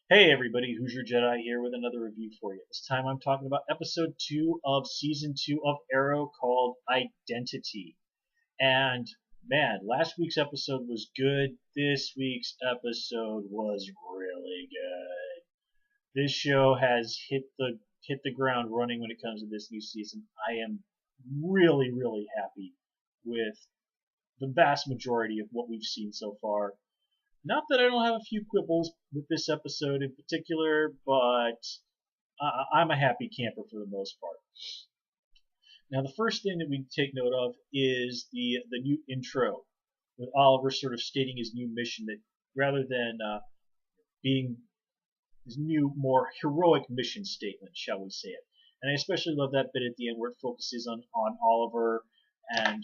Hey everybody, Hoosier Jedi here with another review for you. This time I'm talking about episode 2 of season 2 of Arrow called Identity. And man, last week's episode was good. This week's episode was really good. This show has hit the ground running when it comes to this new season. I am really happy with the vast majority of what we've seen so far. Not that I don't have a few quibbles with this episode in particular, but I'm a happy camper for the most part. Now, the first thing that we take note of is the new intro, with Oliver sort of stating his new mission that rather than being his new, more heroic mission statement, shall we say it. And I especially love that bit at the end where it focuses on Oliver and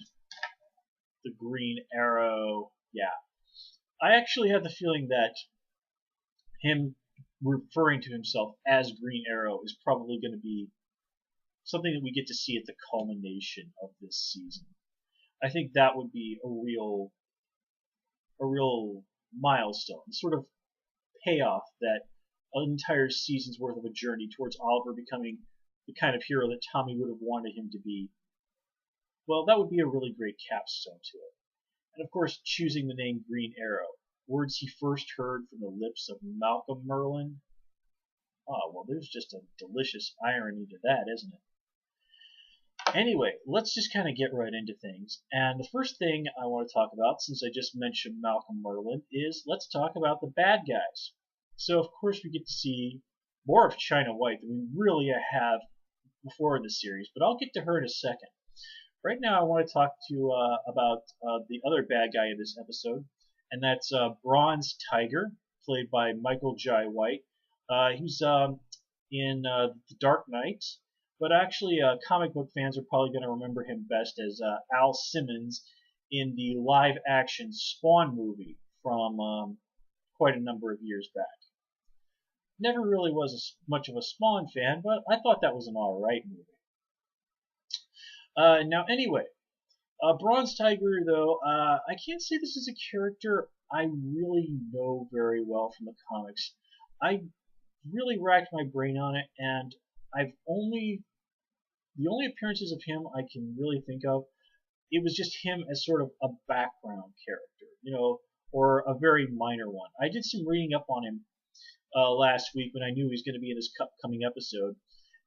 the Green Arrow. Yeah, I actually had the feeling that him referring to himself as Green Arrow is probably going to be something that we get to see at the culmination of this season. I think that would be a real milestone, sort of payoff that an entire season's worth of a journey towards Oliver becoming the kind of hero that Tommy would have wanted him to be. Well, that would be a really great capstone to it. And of course, choosing the name Green Arrow, words he first heard from the lips of Malcolm Merlyn. Oh, well, there's just a delicious irony to that, isn't it? Anyway, let's just kind of get right into things. And the first thing I want to talk about, since I just mentioned Malcolm Merlyn, is let's talk about the bad guys. So, of course, we get to see more of China White than we really have before in the series, but I'll get to her in a second. Right now, I want to talk to you about the other bad guy in this episode, and that's Bronze Tiger, played by Michael Jai White. He's in The Dark Knight, but actually, comic book fans are probably going to remember him best as Al Simmons in the live-action Spawn movie from quite a number of years back. Never really was much of a Spawn fan, but I thought that was an alright movie. Now, anyway, Bronze Tiger, though, I can't say this is a character I really know very well from the comics. I really racked my brain on it, and I've only the only appearances of him I can really think of, it was just him as sort of a background character, or a very minor one. I did some reading up on him last week when I knew he was going to be in this coming episode,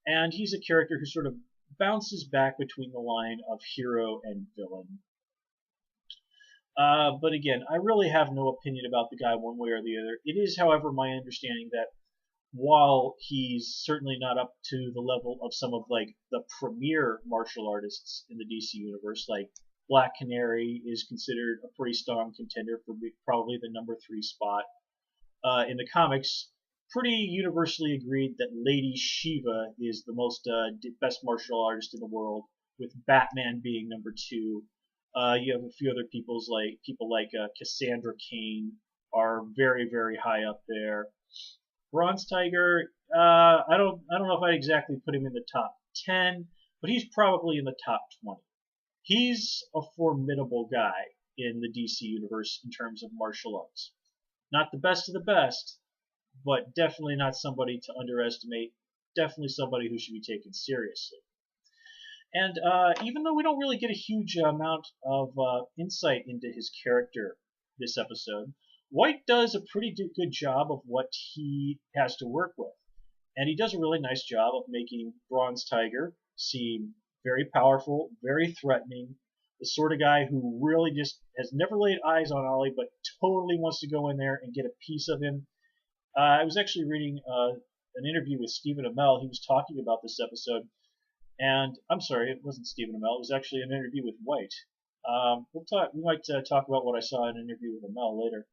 and he's a character who sort of bounces back between the line of hero and villain. But again, I really have no opinion about the guy one way or the other. It is, however, my understanding that while he's certainly not up to the level of some of like the premier martial artists in the DC universe, like Black Canary is considered a pretty strong contender for probably the number 3 spot. In the comics, pretty universally agreed that Lady Shiva is the most best martial artist in the world, with Batman being number 2. You have a few other people like Cassandra Cain are very high up there. Bronze Tiger, I don't know if I'd exactly put him in the top 10, but he's probably in the top 20. He's a formidable guy in the DC universe in terms of martial arts. Not the best of the best, but definitely not somebody to underestimate. Definitely somebody who should be taken seriously. And even though we don't really get a huge amount of insight into his character this episode, White does a pretty good job of what he has to work with. And he does a really nice job of making Bronze Tiger seem very powerful, very threatening, the sort of guy who really just has never laid eyes on Ollie, but totally wants to go in there and get a piece of him. I was actually reading an interview with Stephen Amell. He was talking about this episode, and I'm sorry, it wasn't Stephen Amell. It was actually an interview with White. We might talk about what I saw in an interview with Amell later.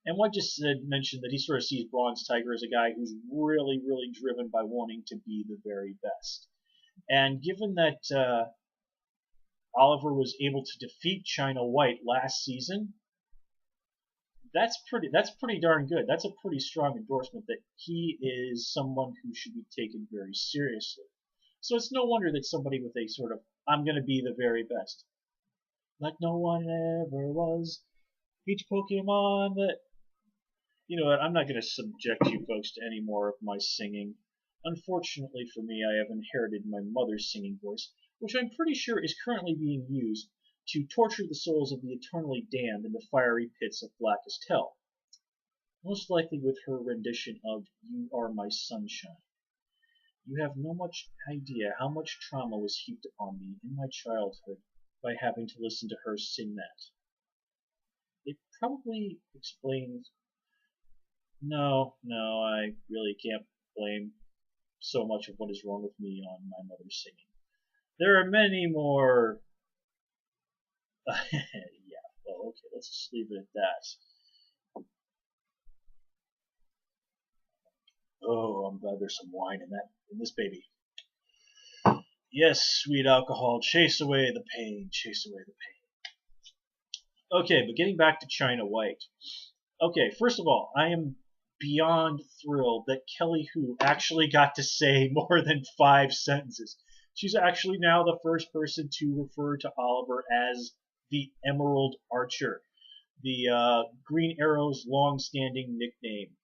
And White just mentioned that he sort of sees Bronze Tiger as a guy who's really driven by wanting to be the very best. And given that Oliver was able to defeat China White last season, that's pretty darn good. That's a pretty strong endorsement that he is someone who should be taken very seriously. So it's no wonder that somebody with a sort of I'm going to be the very best, like no one ever was. Each Pokemon that You know what? I'm not going to subject you folks to any more of my singing. Unfortunately for me, I have inherited my mother's singing voice, which I'm pretty sure is currently being used to torture the souls of the eternally damned in the fiery pits of blackest hell. Most likely with her rendition of You Are My Sunshine. You have no much idea how much trauma was heaped upon me in my childhood by having to listen to her sing that. It probably explains. No, no, I really can't blame so much of what is wrong with me on my mother's singing. There are many more. Yeah, well, okay, let's just leave it at that. Oh, I'm glad there's some wine in this baby. Yes, sweet alcohol, chase away the pain, chase away the pain. Okay, but getting back to China White. Okay, first of all, I am beyond thrilled that Kelly Hu actually got to say more than 5 sentences. She's actually now the first person to refer to Oliver as the Emerald Archer, the Green Arrow's long-standing nickname.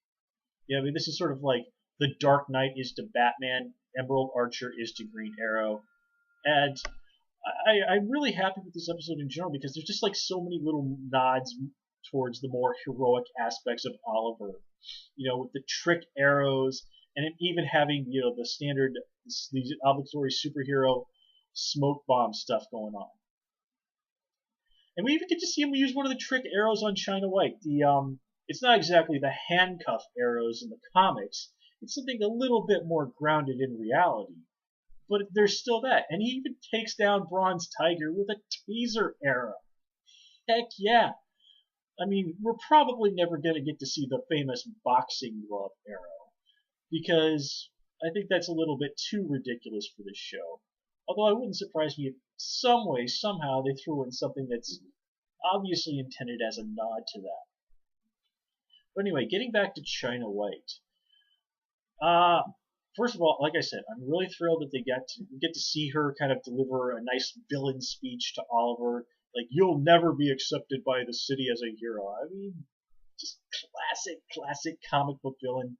Yeah, I mean, this is sort of like the Dark Knight is to Batman, Emerald Archer is to Green Arrow. And I'm really happy with this episode in general because there's just like so many little nods towards the more heroic aspects of Oliver. You know, with the trick arrows and even having, you know, the standard, these obligatory superhero smoke bomb stuff going on. And we even get to see him use one of the trick arrows on China White. It's not exactly the handcuff arrows in the comics. It's something a little bit more grounded in reality. But there's still that. And he even takes down Bronze Tiger with a taser arrow. Heck yeah. I mean, we're probably never going to get to see the famous boxing glove arrow. Because I think that's a little bit too ridiculous for this show. Although it wouldn't surprise me if some way, somehow, they threw in something that's obviously intended as a nod to that. But anyway, getting back to China White. First of all, like I said, I'm really thrilled that we get to see her kind of deliver a nice villain speech to Oliver. Like, you'll never be accepted by the city as a hero. I mean, just classic comic book villain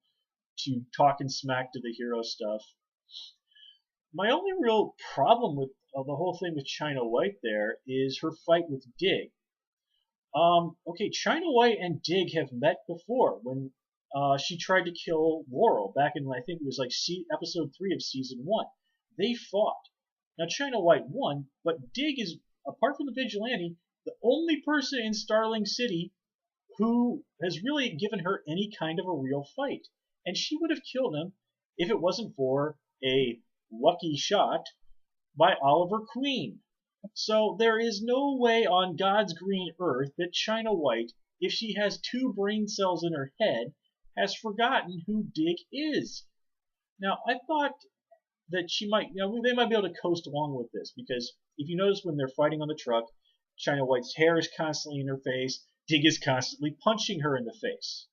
to talking smack to the hero stuff. My only real problem with the whole thing with China White there is her fight with Dig. Okay, China White and Dig have met before when she tried to kill Laurel back in, I think it was like episode 3 of season 1. They fought. Now China White won, but Dig is, apart from the vigilante, the only person in Starling City who has really given her any kind of a real fight. And she would have killed him if it wasn't for a lucky shot by Oliver Queen. So there is no way on God's green earth that China White, if she has 2 brain cells in her head, has forgotten who Dig is. Now, I thought that she might, you know, they might be able to coast along with this because if you notice when they're fighting on the truck, China White's hair is constantly in her face, Dig is constantly punching her in the face.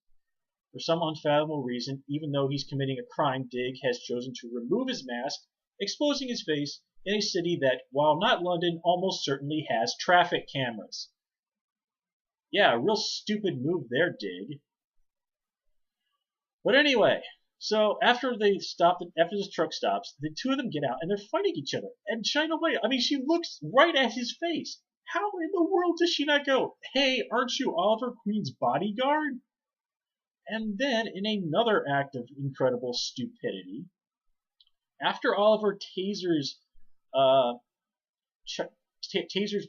For some unfathomable reason, even though he's committing a crime, Dig has chosen to remove his mask, exposing his face in a city that, while not London, almost certainly has traffic cameras. Yeah, a real stupid move there, Dig. But anyway, so after this truck stops, the 2 of them get out and they're fighting each other. And China White, I mean, she looks right at his face. How in the world does she not go, "Hey, aren't you Oliver Queen's bodyguard?" And then, in another act of incredible stupidity, after Oliver tasers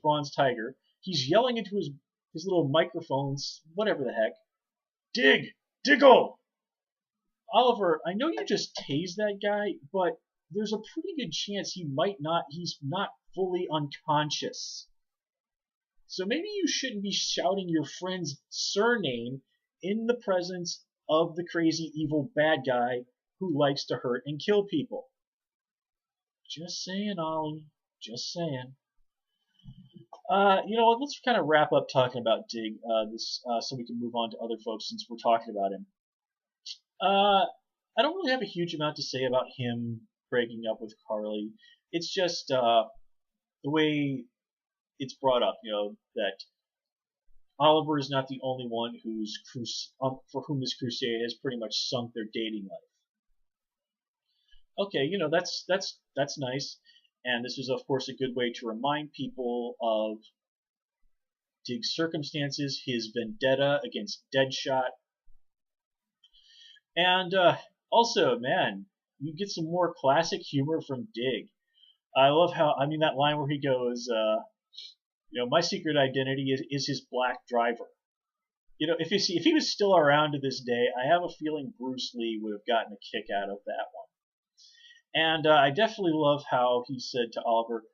Bronze Tiger, he's yelling into his little microphones, whatever the heck, "Dig! Diggle! Oliver, I know you just tased that guy, but there's a pretty good chance he's not fully unconscious. So maybe you shouldn't be shouting your friend's surname in the presence of the crazy evil bad guy who likes to hurt and kill people." Just saying, Ollie. Just saying. You know what? Let's kind of wrap up talking about Dig so we can move on to other folks since we're talking about him. I don't really have a huge amount to say about him breaking up with Carly. It's just the way it's brought up, you know, that Oliver is not the only one for whom this crusade has pretty much sunk their dating life. Okay, that's nice, and this is of course a good way to remind people of Dig's circumstances, his vendetta against Deadshot, and also, man, you get some more classic humor from Dig. I love that line where he goes, my secret identity is his black driver. If he was still around to this day, I have a feeling Bruce Lee would have gotten a kick out of that one. And I definitely love how he said to Oliver,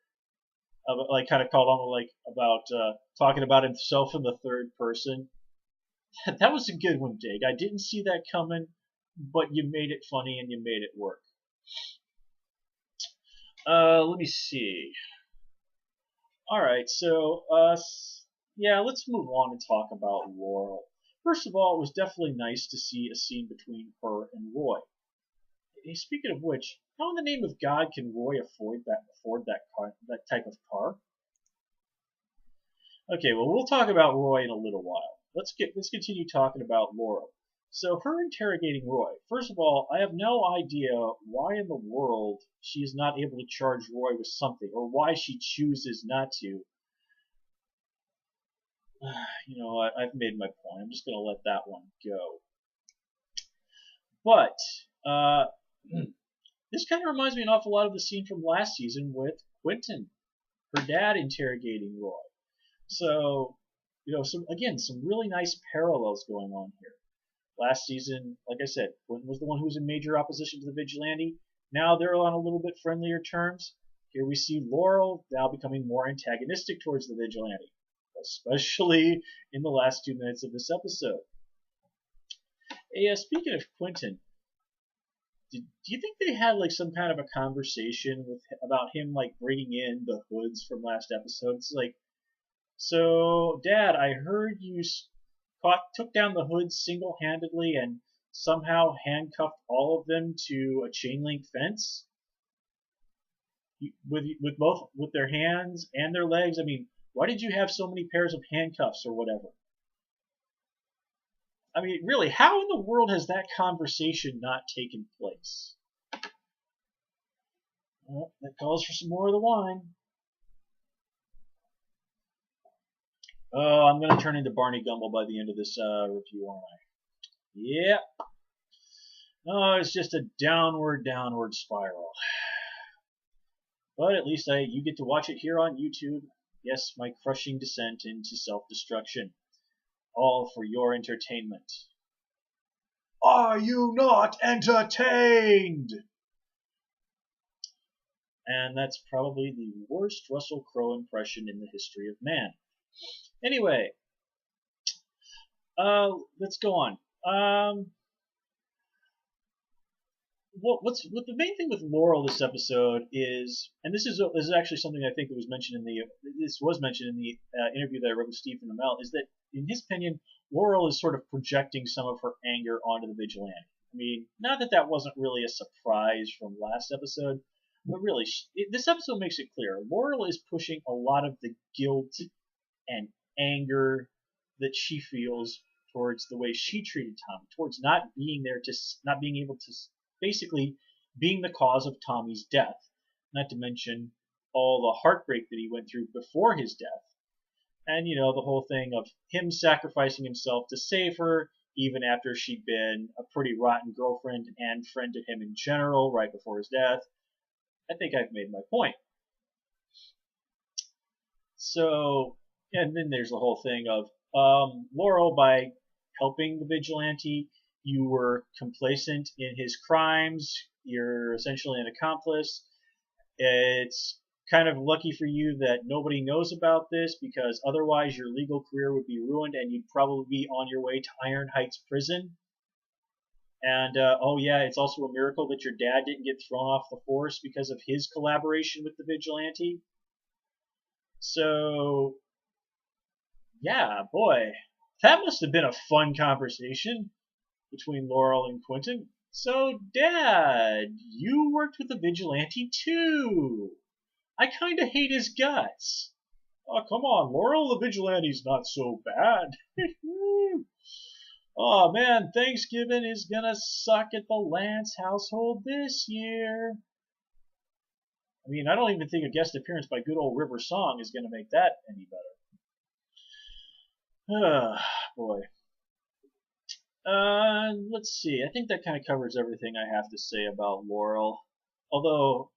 kind of called on about talking about himself in the third person. That was a good one, Dig. I didn't see that coming, but you made it funny and you made it work. Let me see. All right, so let's move on and talk about Laurel. First of all, it was definitely nice to see a scene between her and Roy. Hey, speaking of which, how in the name of God can Roy afford that type of car? Okay, well, we'll talk about Roy in a little while. Let's continue talking about Laurel. So her interrogating Roy. First of all, I have no idea why in the world she is not able to charge Roy with something, or why she chooses not to. I've made my point. I'm just going to let that one go. But this kind of reminds me an awful lot of the scene from last season with Quentin, her dad interrogating Roy. So, some really nice parallels going on here. Last season, like I said, Quentin was the one who was in major opposition to the vigilante. Now they're on a little bit friendlier terms. Here we see Laurel now becoming more antagonistic towards the vigilante, especially in the last 2 minutes of this episode. Hey, speaking of Quentin, do you think they had some kind of a conversation about him bringing in the hoods from last episode? It's so Dad, I heard you took down the hoods single-handedly and somehow handcuffed all of them to a chain link fence with their hands and their legs. I mean, why did you have so many pairs of handcuffs or whatever? I mean, really, how in the world has that conversation not taken place? Well, that calls for some more of the wine. Oh, I'm going to turn into Barney Gumble by the end of this review, aren't I? Yep. Oh, it's just a downward spiral. But at least you get to watch it here on YouTube. Yes, my crushing descent into self-destruction. All for your entertainment. Are you not entertained? And that's probably the worst Russell Crowe impression in the history of man. Anyway, let's go on. What the main thing with Laurel this episode is, and this is actually something I think that was mentioned in the interview that I wrote with Stephen Amell, is that in his opinion, Laurel is sort of projecting some of her anger onto the vigilante. I mean, not that wasn't really a surprise from last episode, but really, this episode makes it clear. Laurel is pushing a lot of the guilt and anger that she feels towards the way she treated Tommy, towards not being able to, basically being the cause of Tommy's death, not to mention all the heartbreak that he went through before his death. And, the whole thing of him sacrificing himself to save her, even after she'd been a pretty rotten girlfriend and friend to him in general right before his death. I think I've made my point. So, and then there's the whole thing of Laurel, by helping the vigilante, you were complacent in his crimes. You're essentially an accomplice. It's kind of lucky for you that nobody knows about this, because otherwise your legal career would be ruined and you'd probably be on your way to Iron Heights prison. And, oh yeah, it's also a miracle that your dad didn't get thrown off the force because of his collaboration with the vigilante. So, yeah, boy, that must have been a fun conversation between Laurel and Quentin. So, Dad, you worked with the vigilante too. I kind of hate his guts. Oh, come on, Laurel the Vigilante's not so bad. Oh man, Thanksgiving is gonna suck at the Lance household this year. I mean, I don't even think a guest appearance by good old River Song is gonna make that any better. Boy. Let's see. I think that kind of covers everything I have to say about Laurel. Although,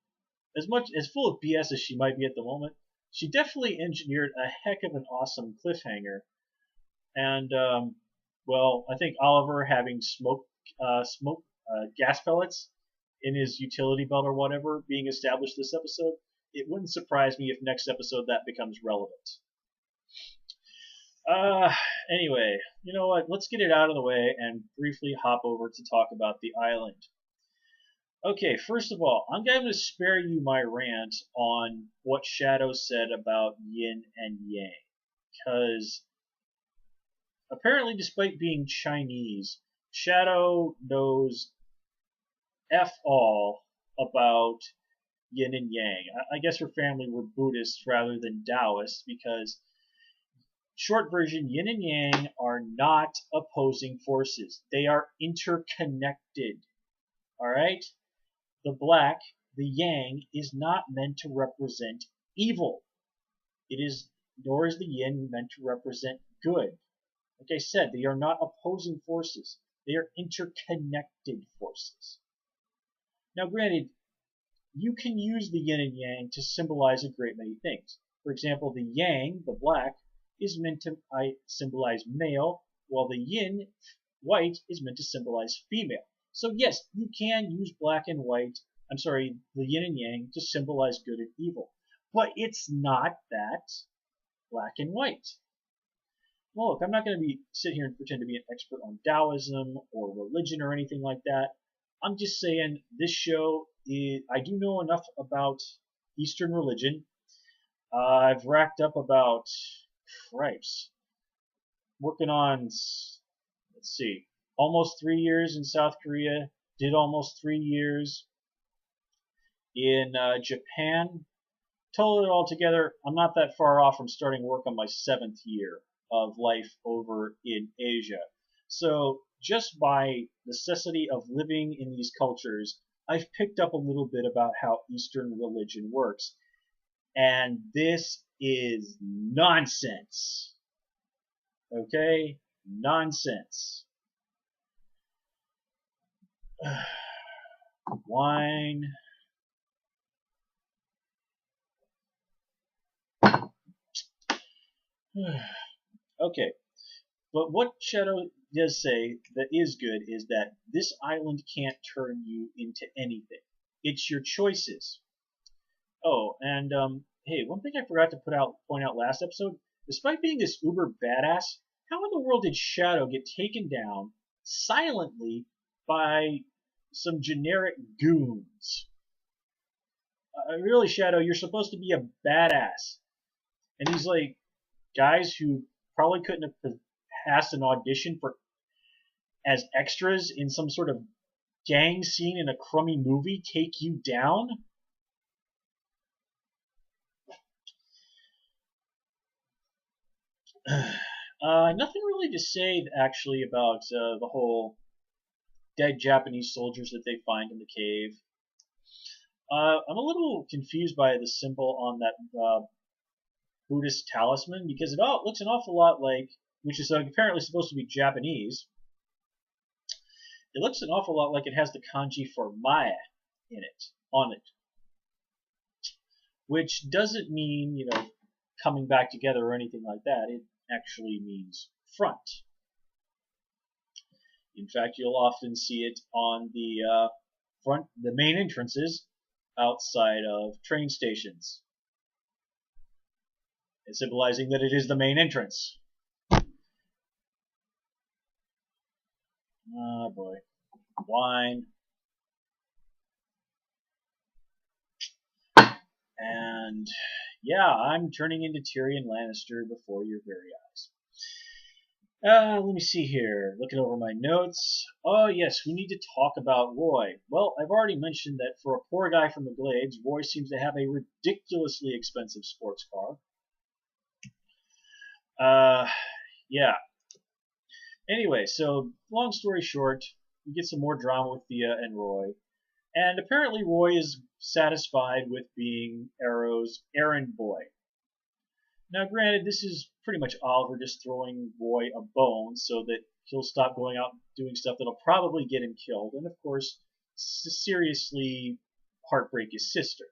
as much as full of BS as she might be at the moment, she definitely engineered a heck of an awesome cliffhanger. And well, I think Oliver having smoke gas pellets in his utility belt or whatever being established this episode, it wouldn't surprise me if next episode that becomes relevant. Uh, anyway, you know what? Let's get it out of the way and briefly hop over to talk about the island. Okay, first of all, I'm going to spare you my rant on what Shadow said about yin and yang, because apparently, despite being Chinese, Shadow knows F all about yin and yang. I guess her family were Buddhists rather than Taoists because, short version, yin and yang are not opposing forces. They are interconnected. Alright? The black, the yang, is not meant to represent evil. It is, nor is the yin meant to represent good. Like I said, they are not opposing forces. They are interconnected forces. Now, granted, you can use the yin and yang to symbolize a great many things. For example, the yang, the black, is meant to symbolize male, while the yin, white, is meant to symbolize female. So yes, you can use black and white, the yin and yang, to symbolize good and evil. But it's not that black and white. Well, look, I'm not going to sit here and pretend to be an expert on Taoism or religion or anything like that. I'm just saying this show I do know enough about Eastern religion. I've racked up about, cripes, working on, let's see, almost 3 years in South Korea, did almost 3 years in Japan. Total it all together, I'm not that far off from starting work on my 7th year of life over in Asia. So just by necessity of living in these cultures, I've picked up a little bit about how Eastern religion works. And this is nonsense. Okay? Nonsense. Wine. Okay. But what Shadow does say that is good is that this island can't turn you into anything. It's your choices. Oh, and hey, one thing I forgot to point out last episode, despite being this uber badass, how in the world did Shadow get taken down silently by some generic goons? Really, Shadow, you're supposed to be a badass. And these like guys who probably couldn't have passed an audition for as extras in some sort of gang scene in a crummy movie take you down? Nothing really to say actually about the whole dead Japanese soldiers that they find in the cave. I'm a little confused by the symbol on that Buddhist talisman because it looks an awful lot like, which is apparently supposed to be Japanese. It looks an awful lot like it has the kanji for Maya on it, which doesn't mean, coming back together or anything like that. It actually means front. In fact, you'll often see it on the the main entrances outside of train stations, symbolizing that it is the main entrance. Oh boy. Wine. And yeah, I'm turning into Tyrion Lannister before your very eyes. Let me see here. Looking over my notes. Oh yes, we need to talk about Roy. Well, I've already mentioned that for a poor guy from the Glades, Roy seems to have a ridiculously expensive sports car. Uh, yeah. Anyway, so long story short, we get some more drama with Thea and Roy. And apparently Roy is satisfied with being Arrow's errand boy. Now, granted, this is pretty much Oliver just throwing Roy a bone so that he'll stop going out doing stuff that'll probably get him killed, and of course, seriously heartbreak his sister.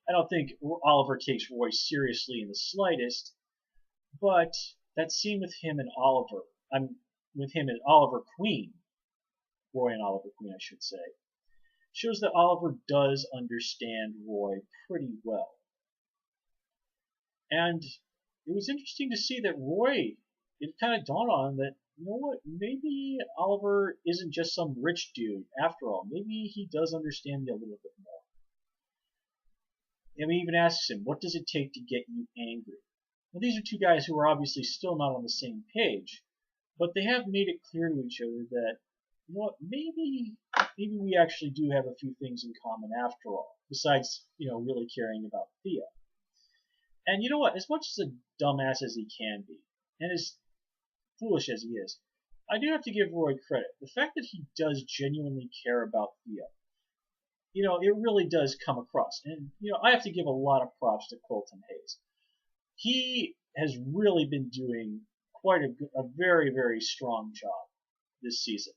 I don't think Oliver takes Roy seriously in the slightest, but that scene with him and Oliver, with him and Oliver Queen, Roy and Oliver Queen, I should say, shows that Oliver does understand Roy pretty well. And it was interesting to see that Roy, it kind of dawned on him that, you know what, maybe Oliver isn't just some rich dude after all. Maybe he does understand me a little bit more. And he even asks him, what does it take to get you angry? Well, these are two guys who are obviously still not on the same page, but they have made it clear to each other that, you know what, maybe we actually do have a few things in common after all, besides, really caring about Thea. And you know what, as much as a dumbass as he can be, and as foolish as he is, I do have to give Roy credit. The fact that he does genuinely care about Thea, it really does come across. And, I have to give a lot of props to Colton Hayes. He has really been doing quite a very, very strong job this season.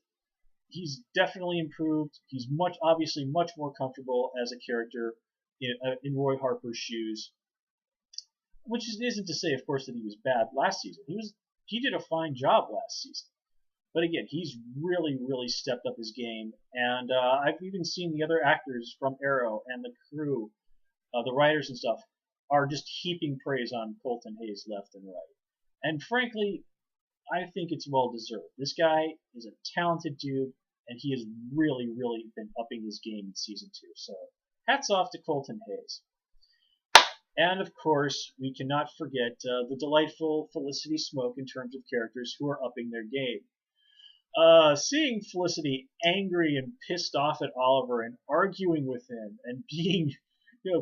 He's definitely improved. He's obviously much more comfortable as a character in Roy Harper's shoes, which isn't to say, of course, that he was bad last season. He did a fine job last season. But again, he's really, really stepped up his game, and I've even seen the other actors from Arrow and the crew, the writers and stuff, are just heaping praise on Colton Hayes left and right. And frankly, I think it's well deserved. This guy is a talented dude, and he has really, really been upping his game in season 2. So hats off to Colton Hayes. And of course, we cannot forget the delightful Felicity Smoke in terms of characters who are upping their game. Seeing Felicity angry and pissed off at Oliver and arguing with him and being, kind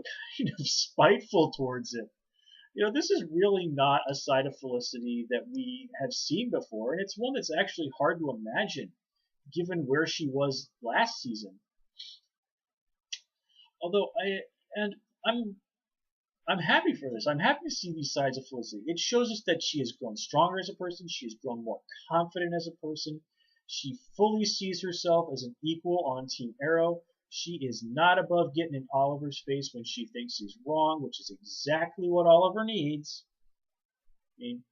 of spiteful towards him. This is really not a side of Felicity that we have seen before, and it's one that's actually hard to imagine given where she was last season. Although I'm happy for this. I'm happy to see these sides of Felicity. It shows us that she has grown stronger as a person. She has grown more confident as a person. She fully sees herself as an equal on Team Arrow. She is not above getting in Oliver's face when she thinks he's wrong, which is exactly what Oliver needs. I mean,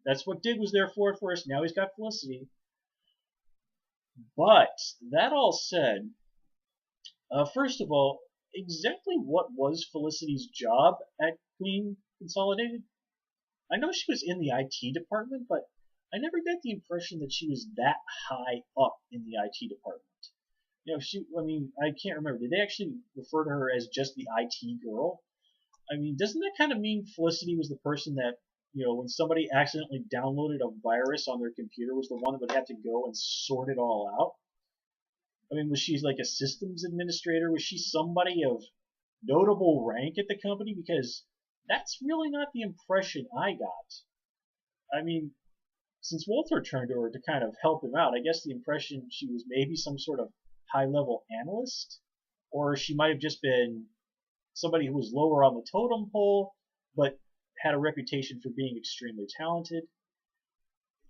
that's what Dig was there for first. Now he's got Felicity. But that all said, first of all, exactly what was Felicity's job at Queen Consolidated? I know she was in the IT department, but I never got the impression that she was that high up in the IT department. I can't remember. Did they actually refer to her as just the IT girl? I mean, doesn't that kind of mean Felicity was the person that, when somebody accidentally downloaded a virus on their computer, was the one that would have to go and sort it all out? I mean, was she like a systems administrator? Was she somebody of notable rank at the company? Because that's really not the impression I got. I mean, since Walter turned to her to kind of help him out, I guess the impression she was maybe some sort of high-level analyst, or she might have just been somebody who was lower on the totem pole, but had a reputation for being extremely talented.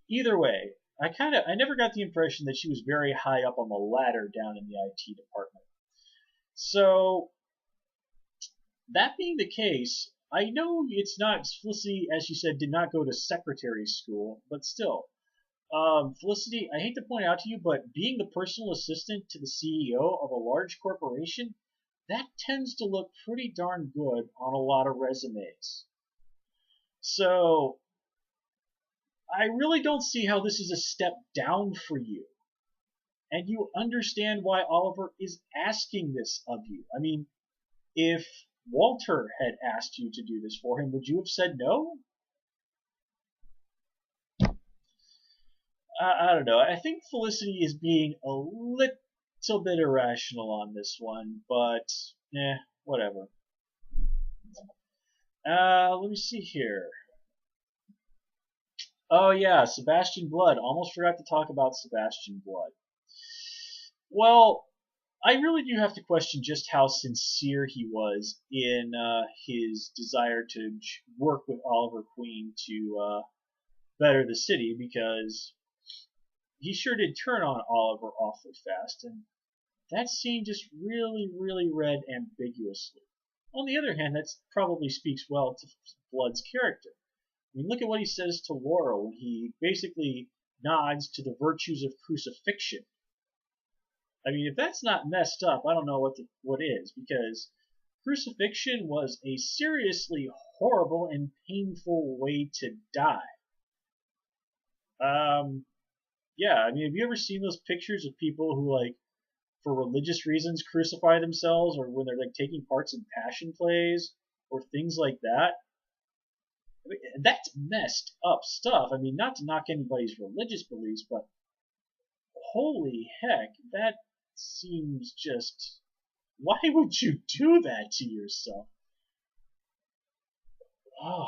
Either way, I never got the impression that she was very high up on the ladder down in the IT department. So, that being the case, I know it's not, Felicity, as you said, did not go to secretary school, but still, Felicity, I hate to point out to you, but being the personal assistant to the CEO of a large corporation, that tends to look pretty darn good on a lot of resumes. So, I really don't see how this is a step down for you. And you understand why Oliver is asking this of you. I mean, if Walter had asked you to do this for him, would you have said no? I don't know. I think Felicity is being a little bit irrational on this one, but whatever. Let me see here. Oh yeah, Sebastian Blood. Almost forgot to talk about Sebastian Blood. Well, I really do have to question just how sincere he was in his desire to work with Oliver Queen to better the city, because he sure did turn on Oliver awfully fast, and that scene just really, really read ambiguously. On the other hand, that probably speaks well to Blood's character. I mean, look at what he says to Laura when he basically nods to the virtues of crucifixion. I mean, if that's not messed up, I don't know what is, because crucifixion was a seriously horrible and painful way to die. Um, yeah, I mean, have you ever seen those pictures of people who, like, for religious reasons, crucify themselves, or when they're like taking parts in passion plays or things like that? I mean, that's messed up stuff. I mean, not to knock anybody's religious beliefs, but holy heck, that seems just. Why would you do that to yourself? Oh,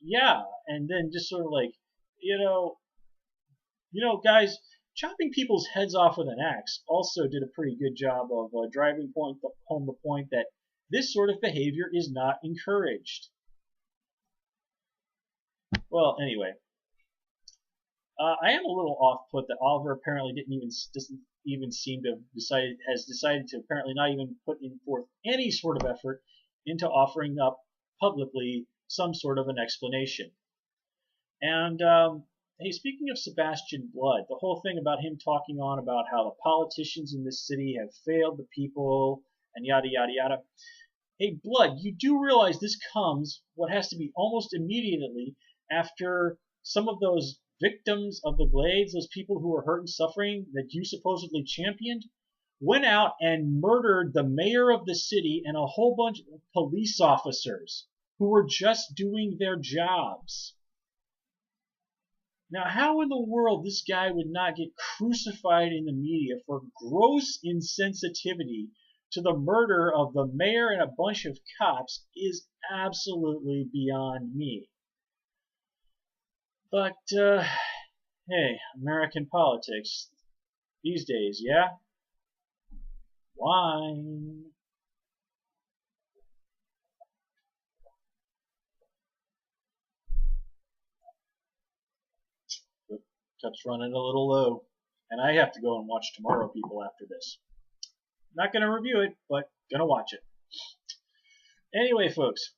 yeah, and then just sort of like, you know, guys, chopping people's heads off with an axe also did a pretty good job of driving home the point that this sort of behavior is not encouraged. Well, anyway, I am a little off put that Oliver apparently doesn't even seem to have decided to apparently not even put in forth any sort of effort into offering up publicly some sort of an explanation. And hey, speaking of Sebastian Blood, the whole thing about him talking on about how the politicians in this city have failed the people and yada yada yada. Hey, Blood, you do realize this comes what has to be almost immediately after some of those victims of the Glades, those people who were hurt and suffering that you supposedly championed, went out and murdered the mayor of the city and a whole bunch of police officers who were just doing their jobs. Now, how in the world this guy would not get crucified in the media for gross insensitivity to the murder of the mayor and a bunch of cops is absolutely beyond me. But, hey, American politics these days, yeah? Wine. The cup's running a little low. And I have to go and watch Tomorrow People after this. Not going to review it, but going to watch it. Anyway, folks,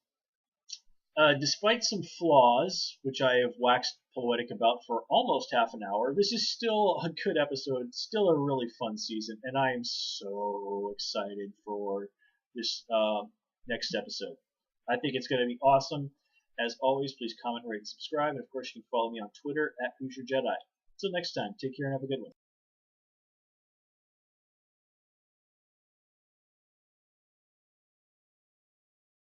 despite some flaws, which I have waxed poetic about for almost half an hour, this is still a good episode, still a really fun season, and I am so excited for this next episode. I think it's going to be awesome. As always, please comment, rate, and subscribe, and of course, you can follow me on Twitter at Hoosier Jedi. Until next time, take care and have a good one.